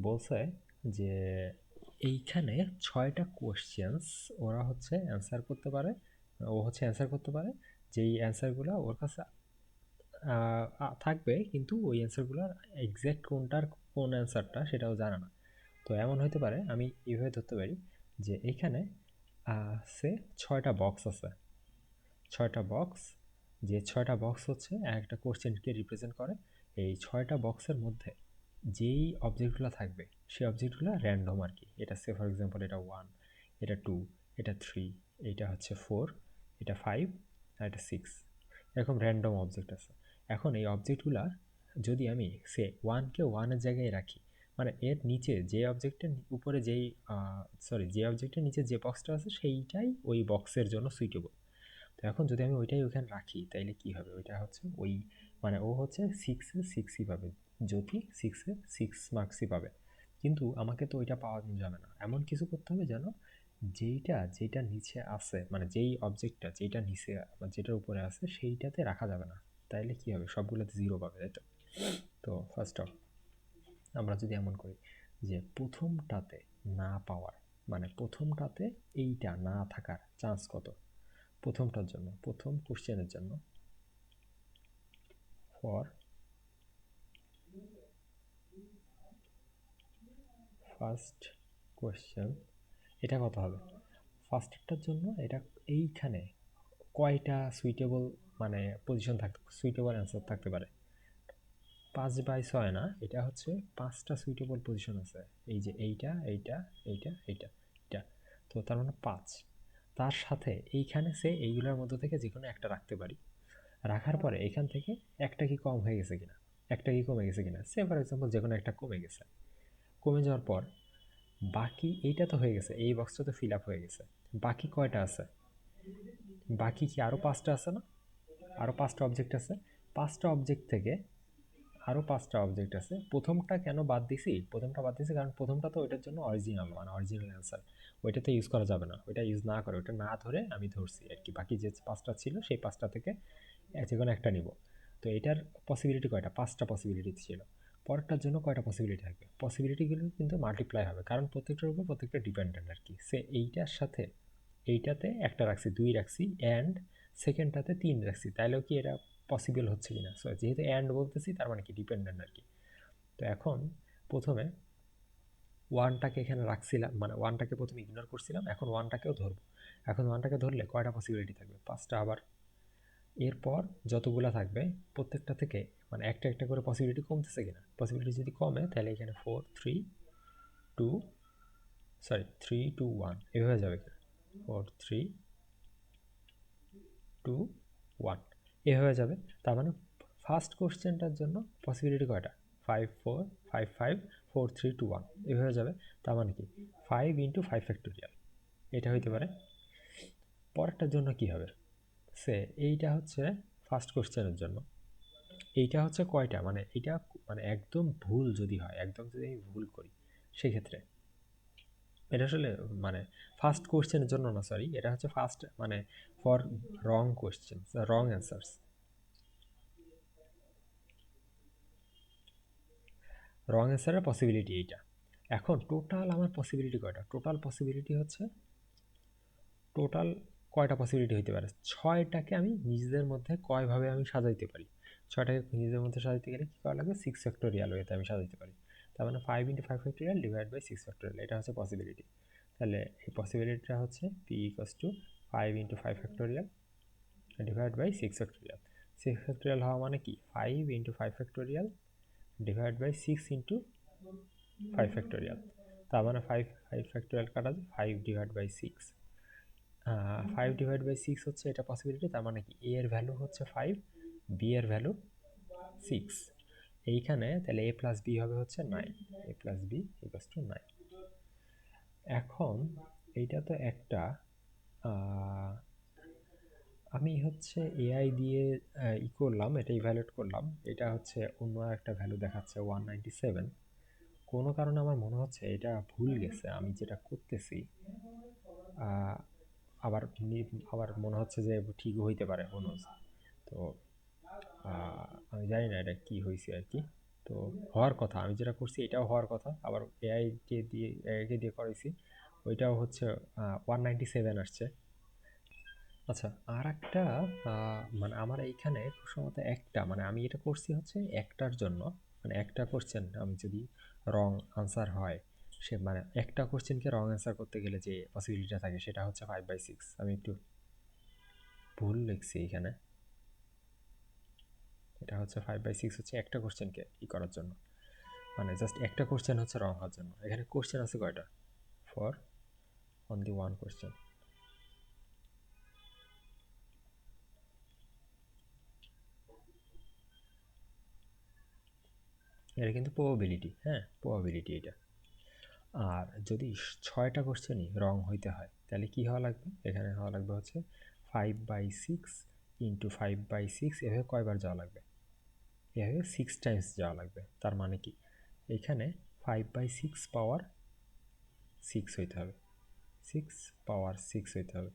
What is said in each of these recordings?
বলছে যে এইখানে 6টা কোশ্চেন্স ওরা হচ্ছে অ্যান্সার করতে পারে, ও হচ্ছে অ্যান্সার করতে পারে, যেই অ্যান্সারগুলো ওর কাছে থাকবে, কিন্তু ওই অ্যান্সারগুলোর এক্স্যাক্ট কোনটার কোন অ্যান্সারটা সেটাও জানে না। তো এমন হতে পারে, আমি এইভাবে ধরতে পারি যে এইখানে সে 6টা বক্স আছে, 6টা বক্স, যে 6টা বক্স হচ্ছে একটা কোশ্চেনকে রিপ্রেজেন্ট করে। এই 6টা বক্সের মধ্যে যেই অবজেক্টগুলো থাকবে সেই অবজেক্টগুলো র্যান্ডম আর কি। এটা সে ফর এক্সাম্পল এটা 1, এটা 2, এটা 3, এটা হচ্ছে 4, এটা 5, আর এটা 6, এরকম র্যান্ডম অবজেক্ট আছে। এখন এই অবজেক্টগুলা যদি আমি সে 1কে 1-এর জায়গায় রাখি, মানে এর নিচে যে অবজেক্টের উপরে যেই যে অবজেক্টের নিচে যে বক্সটা আছে সেইটাই ওই বক্সের জন্য সুইটেবল। তো এখন যদি আমি ওইটাই ওখানে রাখি তাইলে কি হবে, ওইটা হচ্ছে ওই মানে ও হচ্ছে 6-6ই পাবে, জ্যোতি 6 মার্কসই পাবে। কিন্তু আমাকে তো ওইটা পাওয়া যাবে না, এমন কিছু করতে হবে যেন যেটা নিচে আছে, মানে যেই অবজেক্টটা যেটা নিচে বা যেটার উপরে আছে সেইটাতে রাখা যাবে না। তাইলে কি হবে, সবগুলোতে 0 পাবে, তাই তো? তো ফার্স্ট অফ আমরা যদি এমন করি যে প্রথমটাতে না পাওয়ার, মানে প্রথমটাতে এইটা না থাকার চান্স কত, প্রথমটার জন্য, প্রথম কোশ্চেনের জন্য, ফর ফার্স্ট কোশ্চেন, এটা কত হবে? ফার্স্টেরটার জন্য এটা এইখানে কয়টা সুইটেবল মানে পজিশন থাকতে, সুইটেবল অ্যান্সার থাকতে পারে? 5/6 না, এটা হচ্ছে 5টা সুইটেবল পজিশন আছে। এই যে এইটা, এইটা, এইটা, এইটা, এটা, তো তার মানে 5। তার সাথে এইখানে সে এইগুলোর মধ্যে থেকে যে কোনো একটা রাখতে পারি। রাখার পরে এখান থেকে একটা কি কম হয়ে গেছে কিনা, একটা কি কমে গেছে কিনা, সে ফর এক্সাম্পল যে কোনো একটা কমে গেছে। কমে যাওয়ার পর বাকি এইটা তো হয়ে গেছে, এই বক্সটা তো ফিল আপ হয়ে গেছে। বাকি কয়টা আছে? বাকি কি আরও 5টা আছে না? আরও 5টা অবজেক্ট আছে। 5টা অবজেক্ট থেকে আরও 5টা অবজেক্ট আছে। প্রথমটা কেন বাদ দিছি? প্রথমটা বাদ দিছি কারণ প্রথমটা তো ওইটার জন্য অরিজিনাল, মানে অরিজিনাল অ্যান্সার। ওইটাতে ইউজ করা যাবে না, ওইটা ইউজ না করে, ওইটা না ধরে আমি ধরছি আর কি। বাকি যে 5টা ছিল সেই 5টা থেকে যে কোনো একটা নিব। তো এটার পসিবিলিটি কয়টা? 5টা পসিবিলিটি ছিল। পরেরটার জন্য কয়টা পসিবিলিটি থাকবে? পসিবিলিটিগুলো কিন্তু মাল্টিপ্লাই হবে, কারণ প্রত্যেকটার উপর প্রত্যেকটা ডিপেন্ডেন্ট আর কি। সে এইটার সাথে এইটাতে একটা রাখছি, 2 রাখছি, অ্যান্ড সেকেন্ডটাতে 3 রাখছি, তাইলেও কি এটা পসিবল হচ্ছে কিনা? সো যেহেতু অ্যান্ড বলতেছি তার মানে কি ডিপেন্ডেন্ট আর কি। তো এখন প্রথমে ওয়ানটাকে এখানে রাখছিলাম, মানে ওয়ানটাকে প্রথমে ইগনোর করছিলাম, এখন ওয়ানটাকেও ধরবো। এখন ওয়ানটাকে ধরলে কয়টা পসিবিলিটি থাকবে? 5টা আবার। এরপর যতগুলা থাকবে প্রত্যেকটা থেকে মানে একটা একটা করে পসিবিলিটি কমতেছে কিনা, পসিবিলিটি যদি কমে তাহলে এখানে 2 3 2 1 এভাবে যাবে কিনা, 4 3 2 1 এভাবে যাবে। তার মানে ফার্স্ট কোশ্চেনটার জন্য পসিবিলিটি কয়টা? 5 4 5 5 4 3 2 1 এভাবে যাবে। তার মানে কি 5 × 5 ফ্যাক্টোরিয়াল, এটা হইতে পারে। পরেরটার জন্য কি হবে? সে এইটা হচ্ছে ফার্স্ট কোশ্চেনের জন্য, এইটা হচ্ছে কয়টা, মানে এটা মানে একদম ভুল যদি হয়, একদম যদি আমি ভুল করি সেক্ষেত্রে এটা আসলে মানে ফার্স্ট কোশ্চেনের জন্য না, সরি, এটা হচ্ছে ফার্স্ট মানে for wrong question, wrong answers, wrong অ্যান্সারের পসিবিলিটি এইটা। এখন টোটাল আমার পসিবিলিটি কয়টা? টোটাল পসিবিলিটি হচ্ছে, টোটাল কয়টা পসিবিলিটি হইতে পারে? 6টাকে আমি নিজেদের মধ্যে কয়ভাবে আমি সাজাইতে পারি? 6টাকে নিজেদের মধ্যে সাজাইতে গেলে কী করা লাগবে? 6 ফ্যাক্টোরিয়াল ওয়েতে আমি সাজাইতে পারি। তার মানে 5 × 5 ফ্যাক্টোরিয়াল ডিভাইড বাই 6 ফ্যাক্টোরিয়াল, এটা হচ্ছে পসিবিলিটি। তাহলে এই পসিবিলিটিটা হচ্ছে P = 5 × 5 factorial divide by 6 factorial. 6 factorial হওয়া মানে কি 5 × 5 ফ্যাক্টোরিয়াল ডিভাইড বাই 6 × 5 ফ্যাক্টোরিয়াল। তার মানে 5 ফ্যাক্টোরিয়াল কাটা যায়, 5/6। 5/6 হচ্ছে এটা পসিবিলিটি। তার মানে কি এ এর ভ্যালু হচ্ছে 5, বি এর ভ্যালু 6। এইখানে তাহলে a প্লাস বি হবে হচ্ছে 9, a plus B equals to 9। এখন এইটা তো একটা আমি হচ্ছে এআই দিয়ে করলাম, এটা ইভ্যালুয়েট করলাম, এটা হচ্ছে অন্য একটা ভ্যালু দেখাচ্ছে 197। কোনো কারণে আমার মনে হচ্ছে এটা ভুল গেছে, আমি যেটা করতেছি আহ, আবার আবার মনে হচ্ছে যে ঠিকও হইতে পারে, মনে হচ্ছে। তো আমি জানি না এটা কি হয়েছে আর কি। তো হওয়ার কথা, আমি যেটা করছি এটাও হওয়ার কথা, আবার এআইকে দিয়ে করাইছি, ওইটাও হচ্ছে 197 আসছে। আচ্ছা, আর একটা মানে আমার এইখানে খুব সম্ভবত একটা, মানে আমি এটা করছি হচ্ছে একটার জন্য, মানে একটা কোশ্চেন আমি যদি রং আনসার হয়, সে মানে একটা কোশ্চেনকে রং অ্যান্সার করতে গেলে যে পসিবিলিটিটা থাকে সেটা হচ্ছে 5/6। আমি একটু ভুল লিখছি এখানে, এটা হচ্ছে 5/6 হচ্ছে একটা কোশ্চেনকে ই করার জন্য, মানে জাস্ট একটা কোশ্চেন হচ্ছে রং হওয়ার জন্য। এখানে কোশ্চেন আছে কয়টা? For only one question. এটা কিন্তু প্রবাবিলিটি, হ্যাঁ প্রবাবিলিটি এটা। আর যদি 6টা কোশ্চেনই রং হইতে হয় তাহলে কি হওয়া লাগবে? এখানে হওয়া লাগবে হচ্ছে 5/6 ইন্টু 5/6, এভাবে কয়বার যাওয়া লাগবে? এভাবে 6 টাইমস যাওয়া লাগবে। তার মানে কি এখানে 5/6 পাওয়ার 6 হইতে হবে, 6 পাওয়ার 6 হইতে হবে।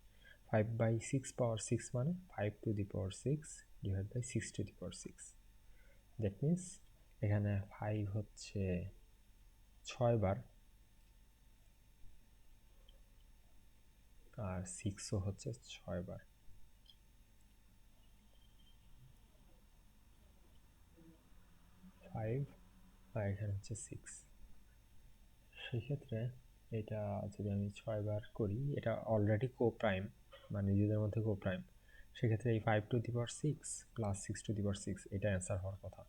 5/6 পাওয়ার 6 মানে 5 to the power 6 divide by 6 to the power 6। That means এখানে 5 হচ্ছে 6 বার, আর 6ও হচ্ছে 6 বার। 5 আর এখানে হচ্ছে 6। সেক্ষেত্রে এটা যদি আমি 6 বার করি, এটা অলরেডি কো প্রাইম, মানে নিজেদের মধ্যে কো প্রাইম। সেক্ষেত্রে এই 5 to the power 6 plus 6 to the power 6 এটা অ্যান্সার হওয়ার কথা।